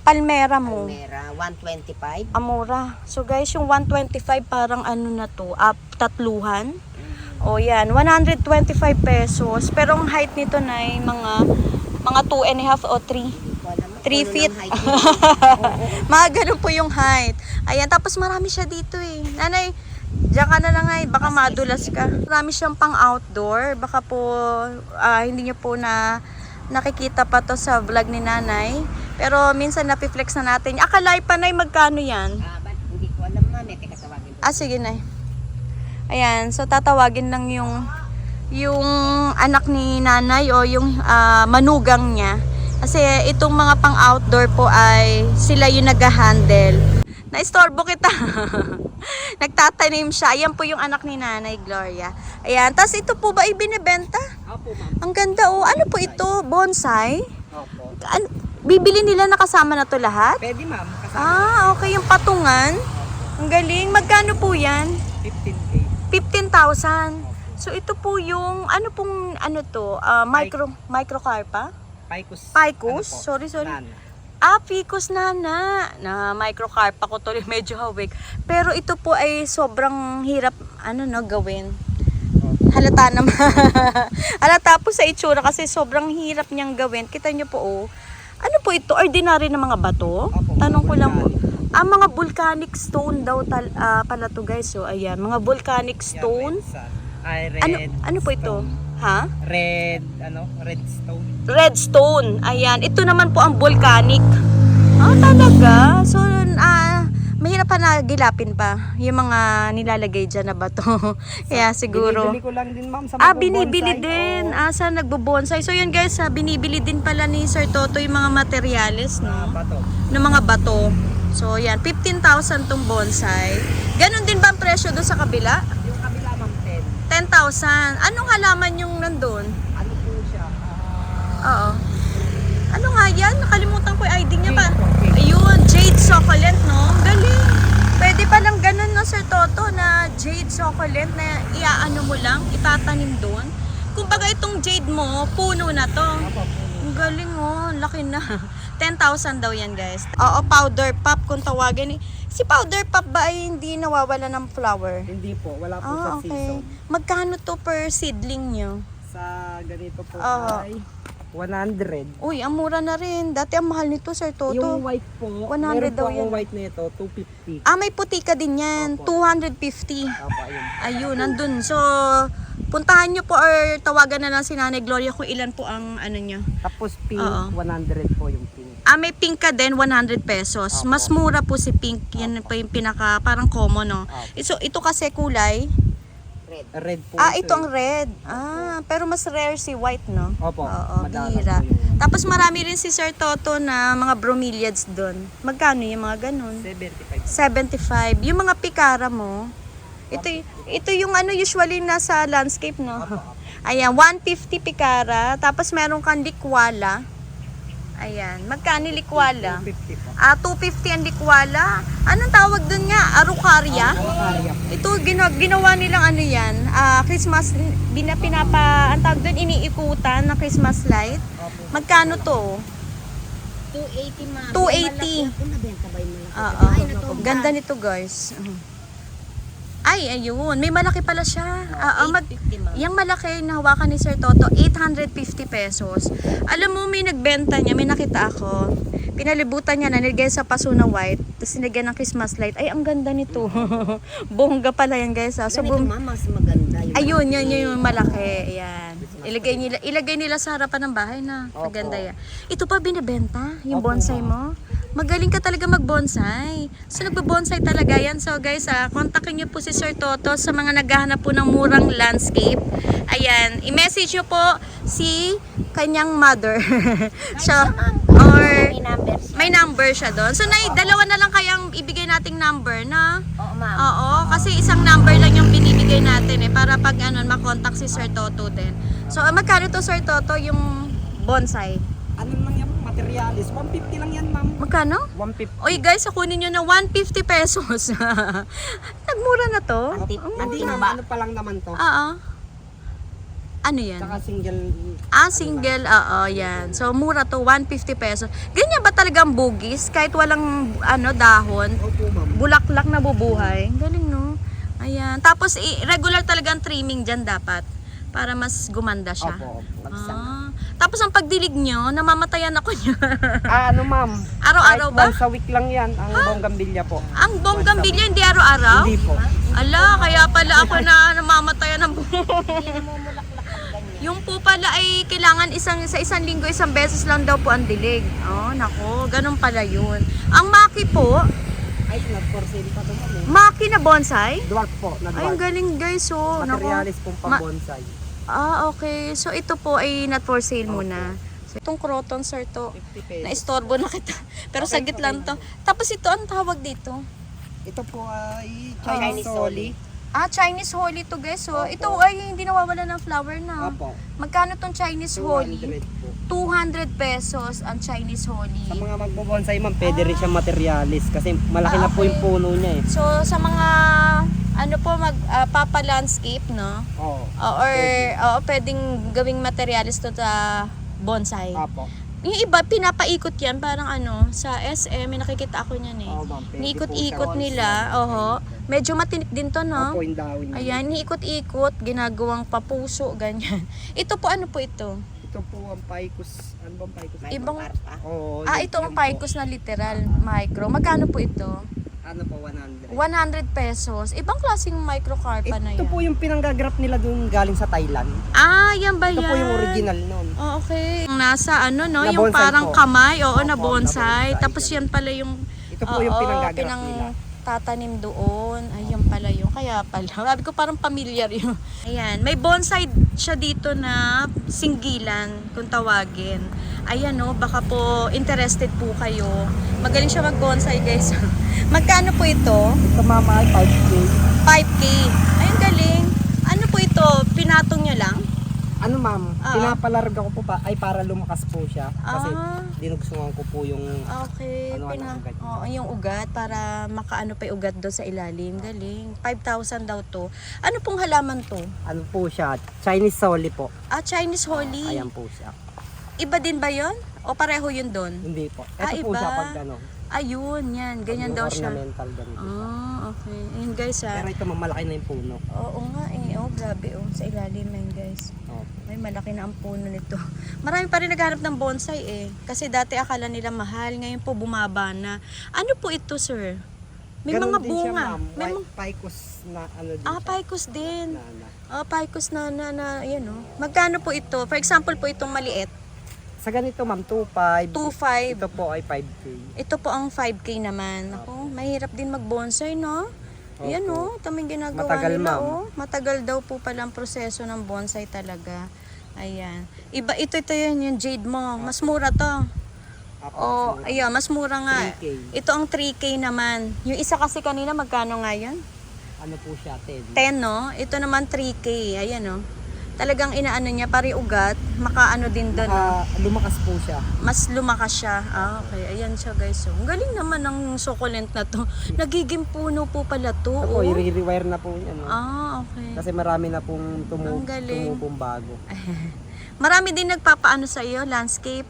Speaker 1: Palmera mo.
Speaker 2: Palmera, 125.
Speaker 1: Amura. So guys, yung 125 parang ano na to, tatluhan. O yan, 125 pesos. Pero ang height nito na ay mga 2.5 o 3. 3 feet. Mga ganun po yung height. Ayan, tapos marami siya dito eh. Nanay, diyan ka na lang ay, baka madulas ka. Marami siyang pang outdoor. Baka po, hindi nyo po nakikita pa to sa vlog ni nanay. Pero minsan napiflex na natin. Akalay pa, nay, magkano yan?
Speaker 2: Hindi ko alam, ma'am. Teka, tawagin ko.
Speaker 1: Sige, nay. Ayan, so tatawagin lang yung anak ni nanay o yung manugang niya. Kasi itong mga pang-outdoor po ay sila yung nag-handle. Na-istorbo kita. Nagtatanim siya. Ayan po yung anak ni nanay, Gloria. Ayan, tapos ito po ba ibinibenta?
Speaker 2: Opo, ma'am.
Speaker 1: Ang ganda oh. Ano po ito? Bonsai?
Speaker 2: Opo.
Speaker 1: Bibili nila nakasama na to lahat?
Speaker 2: Pwede, ma'am. Kasama.
Speaker 1: Okay, yung patungan. Ang galing. Magkano po yan?
Speaker 2: 15K.
Speaker 1: 15,000. So ito po yung microcarpa? Ficus? Sorry. Ficus na microcarpa ko to, medyo hawig. Pero ito po ay sobrang hirap gawin. Halata naman. Halata po sa itsura kasi sobrang hirap niyang gawin. Kita niyo po oh. Ano po ito? Ordinary na mga bato?
Speaker 2: Opo,
Speaker 1: Tanong ko lang po.
Speaker 2: volcanic.
Speaker 1: Mga volcanic stone daw pala to guys. So ayan, mga volcanic stone. Ano po ito? Ha?
Speaker 3: Red stone.
Speaker 1: Red stone. Ayan, ito naman po ang volcanic. Talaga? So mahirap pa na gilapin pa yung mga nilalagay dyan na bato. Kaya siguro.
Speaker 3: Binibili ko lang din, ma'am, sa
Speaker 1: Binibili din.
Speaker 3: Oo.
Speaker 1: Sa nagbobonsai. So yun guys, binibili din pala ni Sir Toto yung mga materyales, no?
Speaker 3: Bato.
Speaker 1: Ng mga bato. So yan, 15,000 tong bonsai. Ganon din ba ang presyo doon sa kabila?
Speaker 3: Yung kabila, ma'am, 10.
Speaker 1: 10,000. Anong halaman yung nandun?
Speaker 3: Ano po siya?
Speaker 1: Oo. Ano nga yan? Nakalimutan ko yung ID niya ba?
Speaker 3: Jade.
Speaker 1: Ayun, jade succulent, no? Galing. Pwede palang ganun, no, Sir Toto, na jade succulent na iaano mo lang, itatanim doon. Kumbaga itong jade mo, puno na to. Ang galing oh, laki na. 10,000 daw yan guys. Oo, powder pop kung tawagin. Si powder pop ba ay hindi nawawala ng flower?
Speaker 3: Hindi po, wala po sa
Speaker 1: Okay.
Speaker 3: season.
Speaker 1: Magkano to per seedling nyo?
Speaker 3: Sa ganito po
Speaker 1: Oo.
Speaker 3: ay 100.
Speaker 1: Uy, ang mura na rin. Dati ang mahal nito, Sir Toto.
Speaker 3: Yung white po,
Speaker 1: 100
Speaker 3: meron
Speaker 1: daw
Speaker 3: po akong
Speaker 1: yan.
Speaker 3: white na ito, 250.
Speaker 1: Ah, may puti ka din yan.
Speaker 3: Opo.
Speaker 1: 250.
Speaker 3: Apa, ayun.
Speaker 1: Ayun, nandun. So, puntahan nyo po or tawagan na lang si Nanay Gloria kung ilan po ang ano nyo.
Speaker 3: Tapos pink,
Speaker 1: Oo.
Speaker 3: 100 po yung pink.
Speaker 1: Ah, may pink ka din, 100 pesos.
Speaker 3: Opo.
Speaker 1: Mas mura po si pink. Yan po yung pinaka, parang common, no?
Speaker 3: Opo.
Speaker 1: So, ito kasi kulay.
Speaker 3: Red po.
Speaker 1: Ah, ito ang red. Ah, pero mas rare si white, no?
Speaker 3: Opo,
Speaker 1: Oo,
Speaker 3: madalang
Speaker 1: bihira.
Speaker 3: po yung
Speaker 1: Tapos marami rin si Sir Toto na mga bromeliads doon. Magkano yung mga ganun?
Speaker 3: 75.
Speaker 1: 75. Yung mga pikara mo, ito yung ano usually nasa landscape, no? Ayan, 150 pikara. Tapos meron kang likwala. Ayan, magkano likwala?
Speaker 3: 250 po.
Speaker 1: Ah, 250 ang likwala. Anong tawag doon nga? Arucaria?
Speaker 3: Area.
Speaker 1: Ito, ginawa nilang ano yan, Christmas, ang tawag doon, iniikutan na Christmas light. Magkano to?
Speaker 2: 280 ma'am.
Speaker 1: 280.
Speaker 2: Kung nabenta ba yung malaki?
Speaker 1: Oo.
Speaker 2: Ay, natumbas.
Speaker 1: Ganda nito guys. Ay, ayun. May malaki pala siya. Oo,
Speaker 2: 850 ma'am.
Speaker 1: yung malaki na hawakan ni Sir Toto, 850 pesos. Alam mo, may nagbenta niya, may nakita ako. Pinalibutan niya na, nilagay sa paso na white, tapos nilagyan ng Christmas light. Ay, ang ganda nito. Bongga pala yan guys. So,
Speaker 2: Ganito ma'am, mas maganda. Yung
Speaker 1: ayun,
Speaker 2: malaki.
Speaker 1: yun yung malaki. Ayan. Ilagay nila sa harapan ng bahay na.
Speaker 3: Opo.
Speaker 1: Maganda yan. Ito pa binibenta, yung
Speaker 3: Opo,
Speaker 1: bonsai mo. Magaling ka talaga mag-bonsai. So, nagbe-bonsai talaga yan. So, guys, kontakin niyo po si Sir Toto sa mga naghahanap po ng murang landscape. Ayan. I-message niyo po si kanyang mother. siya, or
Speaker 2: May number siya.
Speaker 1: may number siya doon. So, dalawa na lang kayang ibigay nating number na.
Speaker 2: Oo ma'am.
Speaker 1: Oo, kasi isang number lang yung binibigay natin para pag makontak si Sir Toto din. So, magkano to Sir Toto yung bonsai?
Speaker 3: Ano lang yan, materialis. 150 lang yan, ma'am.
Speaker 1: Magkano?
Speaker 3: 150.
Speaker 1: Oy guys, kunin nyo na 150 pesos. Nagmura na to.
Speaker 2: Anti-
Speaker 3: Hindi
Speaker 2: anti-
Speaker 3: ma'am,
Speaker 2: ba?
Speaker 3: ano pa lang naman to.
Speaker 1: Oo. Ano yan?
Speaker 3: Saka single.
Speaker 1: Single, oo, yan. So, mura to, 150 pesos. Ganyan ba talagang bugis? Kahit walang dahon,
Speaker 3: Opo, ma'am.
Speaker 1: bulaklak na bubuhay. Galing, no? Ayan. Tapos, regular talagang trimming dyan dapat. Para mas gumanda siya.
Speaker 3: Opo, opo.
Speaker 1: Tapos, ang pagdilig nyo, namamatayan ako niya.
Speaker 3: Ano, ma'am?
Speaker 1: Araw-araw ba?
Speaker 3: Kahit once a week lang yan, ang bonggambilya po.
Speaker 1: Ang bonggambilya, hindi araw-araw?
Speaker 3: Hindi po.
Speaker 1: Ala, kaya pala ako na namamatayan ng
Speaker 2: Hindi namumulaklak ng ganyan.
Speaker 1: Yung po pala ay kailangan sa isang linggo, isang beses lang daw po ang dilig. Oh, nako, ganun pala yun. Ang maki po,
Speaker 3: Ay, not for sale pa to, ma'am.
Speaker 1: maki na bonsai.
Speaker 3: Dwarf po, na
Speaker 1: Ay, ang
Speaker 3: dwarf.
Speaker 1: galing guys, oh. Nako.
Speaker 3: Materialis pong pang-bonsai.
Speaker 1: Okay. So, ito po ay not for sale muna. So, itong croton, sir, to.
Speaker 3: 50 pesos.
Speaker 1: Na-istorbo na kita. Pero
Speaker 3: Okay,
Speaker 1: saglit
Speaker 3: okay
Speaker 1: lang to. Tapos ito, ang tawag dito?
Speaker 3: Ito po ay
Speaker 2: Chinese
Speaker 3: Chinese Soli.
Speaker 1: Chinese holy to guys. So, ito ay hindi nawawala ng flower na.
Speaker 3: Opo.
Speaker 1: Magkano tong Chinese holy?
Speaker 3: 200 po.
Speaker 1: 200 pesos ang Chinese holy.
Speaker 3: Sa mga magbo-bonsai, ma'am, pwede rin siyang materialis kasi malaki na po
Speaker 1: Okay.
Speaker 3: yung puno niya eh.
Speaker 1: So, sa mga papa-landscape, no?
Speaker 3: Oo.
Speaker 1: Or pwedeng gawing materialis to sa bonsai.
Speaker 3: Apo.
Speaker 1: Yung iba, pinapaikot yan. Parang sa SM, may nakikita ako niyan eh.
Speaker 3: Oo, ma'am. Pwede
Speaker 1: Niikot-ikot
Speaker 3: po siya
Speaker 1: nila. Oho. Medyo matinik din to, no?
Speaker 3: Opo, yung dawin niya.
Speaker 1: Ayan, niikot-ikot, ginagawang papuso, ganyan. Ito po, ano po ito?
Speaker 3: Ito po ang Picus. Ano ba ang Picus?
Speaker 2: May
Speaker 1: Ibang-
Speaker 2: makarpa.
Speaker 3: Oo.
Speaker 1: Ito ang
Speaker 3: yan po.
Speaker 1: Picus na literal, micro. Magkano po ito?
Speaker 3: Ano po, 100.
Speaker 1: 100 pesos. Ibang klaseng microcarpa na
Speaker 3: Ito
Speaker 1: yan.
Speaker 3: po yung pinanggagrap nila dun galing sa Thailand.
Speaker 1: Yan ba
Speaker 3: Ito
Speaker 1: yan?
Speaker 3: po yung original nun.
Speaker 1: Oh, okay. Nasa no?
Speaker 3: Na
Speaker 1: Yung
Speaker 3: bonsai
Speaker 1: parang
Speaker 3: po.
Speaker 1: kamay. Oo,
Speaker 3: Opo,
Speaker 1: na bonsai.
Speaker 3: na bonsai.
Speaker 1: Tapos yan pala yung...
Speaker 3: Ito po yung pinanggagrap
Speaker 1: pinang
Speaker 3: nila.
Speaker 1: tatanim doon. Ayun pala yun. Kaya pala. Sabi ko parang familiar yun. Ayan. May bonsai siya dito na singgilan kung tawagin. Ayan baka po interested po kayo. Magaling siya mag-bonsai guys. Magkano po ito?
Speaker 3: Ito mama ay 5K.
Speaker 1: 5K. Ayun galing. Ano po ito? Pinatong nyo lang?
Speaker 3: Ano ma'am,
Speaker 1: Oo.
Speaker 3: pinapalarga ko po ay para lumakas po siya. Kasi dinugsungan ko po yung
Speaker 1: Okay,
Speaker 3: Ano, ugat.
Speaker 1: Oo, yung ugat para makaano pa yung ugat doon sa ilalim. Galing. 5,000 daw to. Ano pong halaman to?
Speaker 3: ano po siya, Chinese Soli po.
Speaker 1: Chinese Holy.
Speaker 3: Ayan po siya.
Speaker 1: Iba din ba yon? O pareho yun doon?
Speaker 3: Hindi po. Ito po
Speaker 1: iba.
Speaker 3: siya pag ano.
Speaker 1: Ayun, yan. Ganyan
Speaker 3: yung
Speaker 1: daw siya.
Speaker 3: ornamental ganito siya.
Speaker 1: Okay. Ayun guys
Speaker 3: Pero ito mamalaki na yung puno.
Speaker 1: Oo nga eh. Oh, grabe oh. Sa ilalim na yun guys.
Speaker 3: Opo.
Speaker 1: Ay, malaki na ang puno nito. Marami pa rin naghanap ng bonsai eh. Kasi dati akala nila mahal. Ngayon po bumaba na. Ano po ito, sir? May
Speaker 3: Ganun
Speaker 1: mga
Speaker 3: din siya,
Speaker 1: bunga.
Speaker 3: ma'am.
Speaker 1: May
Speaker 3: White ficus na ano din siya.
Speaker 1: Picus din.
Speaker 3: Na.
Speaker 1: Picus na, yan oh. Magkano po ito? For example po itong maliit.
Speaker 3: Sa ganito ma'am, 2.5.
Speaker 1: 2.5.
Speaker 3: Ito po ay 5K.
Speaker 1: Ito po ang 5K naman. Ako, mahirap din mag-bonsai, no? Yan oh, tamang ginagawa
Speaker 3: Matagal,
Speaker 1: nila
Speaker 3: ma'am.
Speaker 1: oh. Matagal daw po pala ang proseso ng bonsai talaga. Ayan. Iba ito yan yung jade mo. Mas mura to. Oh, ayun, mas mura nga.
Speaker 3: 3K.
Speaker 1: Ito ang 3K naman. Yung isa kasi kanina magkano nga yun?
Speaker 3: Ano po siya, 10.
Speaker 1: 10, no? Ito naman 3K. Ayan, no? Talagang inaano niya, pari ugat, makaano din doon. No?
Speaker 3: Lumakas po siya.
Speaker 1: Mas lumakas siya. Okay. Ayan siya, guys. So, ang galing naman ng succulent na to. Nagiging puno po pala to.
Speaker 3: Ito po, i-rewire na po niya. No?
Speaker 1: Okay.
Speaker 3: Kasi marami na pong
Speaker 1: Ang galing.
Speaker 3: tumupong bago.
Speaker 1: Marami din nagpapaano sa iyo, landscape.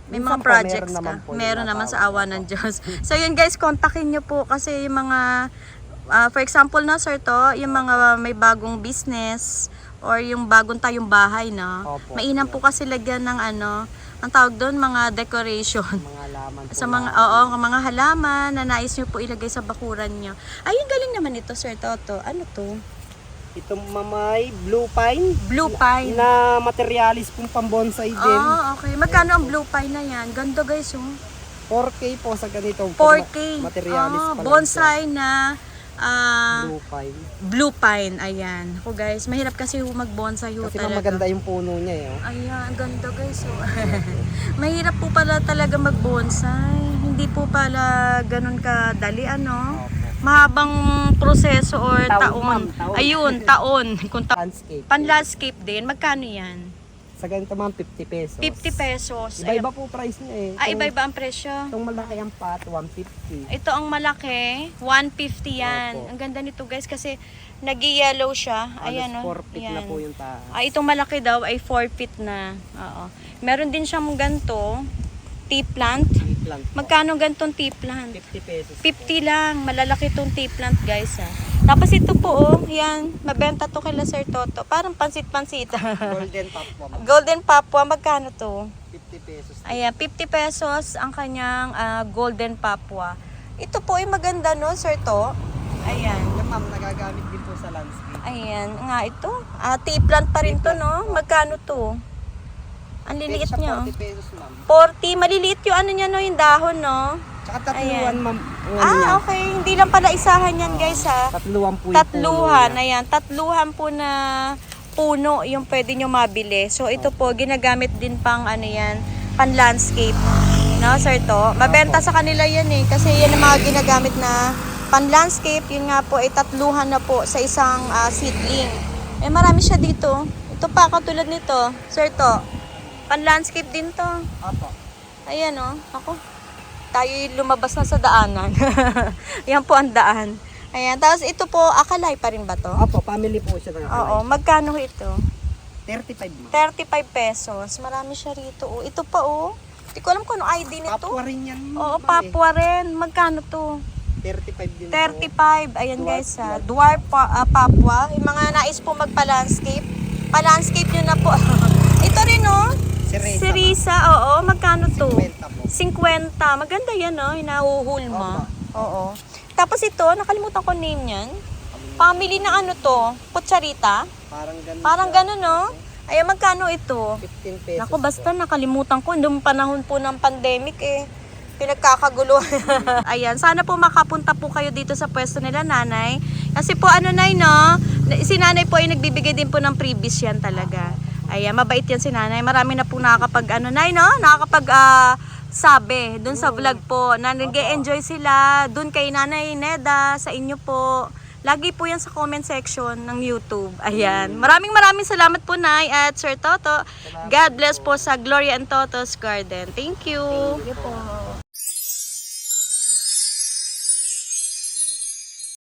Speaker 1: May
Speaker 3: Minsan
Speaker 1: mga
Speaker 3: po,
Speaker 1: projects
Speaker 3: meron naman
Speaker 1: ka.
Speaker 3: po,
Speaker 1: Meron
Speaker 3: yung
Speaker 1: naman sa
Speaker 3: natawag
Speaker 1: awa ng Diyos. So yun guys, kontakin nyo po kasi yung mga, for example na sir to, yung mga may bagong business or yung bagong tayong bahay na.
Speaker 3: Opo.
Speaker 1: Mainam po kasi lagyan ng ano, ang tawag doon, mga decoration.
Speaker 3: Mga halaman po.
Speaker 1: Sa mga, mga halaman na nais nyo po ilagay sa bakuran nyo. Ayun, galing naman ito sir Toto. Ano to?
Speaker 3: Itong mamay, blue pine.
Speaker 1: Blue pine.
Speaker 3: Na materialis pong pambonsai din.
Speaker 1: Okay. Magkano ang blue pine na yan? Ganda guys, oh.
Speaker 3: 4K po sa ganito.
Speaker 1: 4K.
Speaker 3: Materialis pa lang
Speaker 1: Bonsai na
Speaker 3: siya. Blue pine.
Speaker 1: blue pine. Ayan. Ako guys, mahirap kasi mag-bonsai ho
Speaker 3: Kasi
Speaker 1: talaga.
Speaker 3: maganda yung puno niya. Eh.
Speaker 1: Ayan, ganda guys. Oh. Mahirap po pala talaga mag-bonsai. Hindi po pala ganun kadali, ano? Mahabang proseso or
Speaker 3: Taon, ma'am,
Speaker 1: taon.
Speaker 3: taon.
Speaker 1: Ayun, taon. Kung
Speaker 3: Landscape.
Speaker 1: pan-landscape din, magkano yan?
Speaker 3: Sa ganito ma'am, 50 pesos.
Speaker 1: 50 pesos.
Speaker 3: Iba-iba po price niya eh.
Speaker 1: Iba-iba ang presyo.
Speaker 3: Itong malaki ang pot, 150.
Speaker 1: Ito ang malaki, 150 yan.
Speaker 3: Opo.
Speaker 1: Ang ganda nito guys kasi nag-yellow siya. Ayan
Speaker 3: Halos
Speaker 1: oh.
Speaker 3: 4 feet na
Speaker 1: Ayan.
Speaker 3: po yung taas.
Speaker 1: Itong malaki daw ay 4 feet na. Oo. Meron din siyang ganito, tea plant.
Speaker 3: Plant po.
Speaker 1: Magkano gantong tea plant?
Speaker 3: 50 pesos.
Speaker 1: 50 lang. Malalaki tong tea plant guys ha. Tapos ito po oh, yan. Mabenta to kay Sir Toto. Parang pansit-pansit.
Speaker 3: Golden top po ma'am.
Speaker 1: Golden Papua, magkano to?
Speaker 3: 50 pesos.
Speaker 1: Ayan, 50 pesos ang kanyang Golden Papua. Ito po ay maganda no, Sir To. Ayan.
Speaker 3: Yan ma'am, nagagamit din po sa landscape.
Speaker 1: Ayan, nga ito. Tea plant pa rin to, no? Magkano to? Ang liliit
Speaker 3: Siya
Speaker 1: niya.
Speaker 3: 40 pesos ma'am.
Speaker 1: 40. Maliliit yung ano niya, no? Yung dahon, no?
Speaker 3: Tsaka
Speaker 1: Ayan.
Speaker 3: tatluan ma'am. Ang ano niya.
Speaker 1: Okay. Hindi lang pala isahan yan, guys, ha?
Speaker 3: Tatluan po yung
Speaker 1: Tatluhan.
Speaker 3: puno niya.
Speaker 1: Ayan. Tatluhan po na puno yung pwede nyo mabili. So, ito po, ginagamit din pang, ano yan, pan-landscape. No, Sir To? Mabenta sa kanila yan, eh. Kasi yan ang mga ginagamit na pan-landscape. Yun nga po, ay tatluhan na po sa isang seedling. Eh, marami siya dito. Ito pa, katulad nito, Sir To. Pan-landscape din to.
Speaker 3: Apo.
Speaker 1: Ayan, oh. Ako. Tayo lumabas na sa daanan. Yan po ang daan. Ayan. Tapos ito po, akalay pa rin ba to?
Speaker 3: Apo, family po siya ng
Speaker 1: Oo. Magkano ito?
Speaker 3: 35 ma'am.
Speaker 1: 35 pesos. Marami siya rito. Oh. Ito pa, oh. Hindi ko alam kung ano ID nito.
Speaker 3: Papua rin yan.
Speaker 1: Oo,
Speaker 3: ma'am,
Speaker 1: Papua rin. Magkano to?
Speaker 3: 35 din
Speaker 1: 35. Ayan
Speaker 3: Dwarf
Speaker 1: guys,
Speaker 3: yan.
Speaker 1: Dwarf Papua. Yung mga nais po magpa-landscape. Pa-landscape nyo na po. Ito rin, oh.
Speaker 3: Si Reza.
Speaker 1: Si Risa, oo. Magkano to?
Speaker 3: 50 po.
Speaker 1: 50. Maganda yan, no? Hinahuhul mo. Oo. Tapos ito, nakalimutan ko name niyan. Family na ano to? Kutsarita?
Speaker 3: Parang ganun.
Speaker 1: Parang
Speaker 3: siya.
Speaker 1: ganun, no? Ay, magkano ito?
Speaker 3: 15 pesos.
Speaker 1: Naku, basta nakalimutan ko. Noong panahon po ng pandemic, eh. Pinagkakagulo. Ayan, sana po makapunta po kayo dito sa pwesto nila, nanay. Kasi po, ano, nay, no? Si nanay po ay nagbibigay din po ng freebies yan talaga. Ayan, mabait yan si nanay. Marami na po nakakapag, ano, nay, no? Nakakapag, sabi, dun sa vlog po, na nag-enjoy sila, dun kay Nanay Neda, sa inyo po, Lagi po yan sa comment section ng YouTube. Ayan. Maraming salamat po, Nay at Sir Toto. God bless po sa Gloria and Toto's Garden. Thank you.
Speaker 2: Sige po.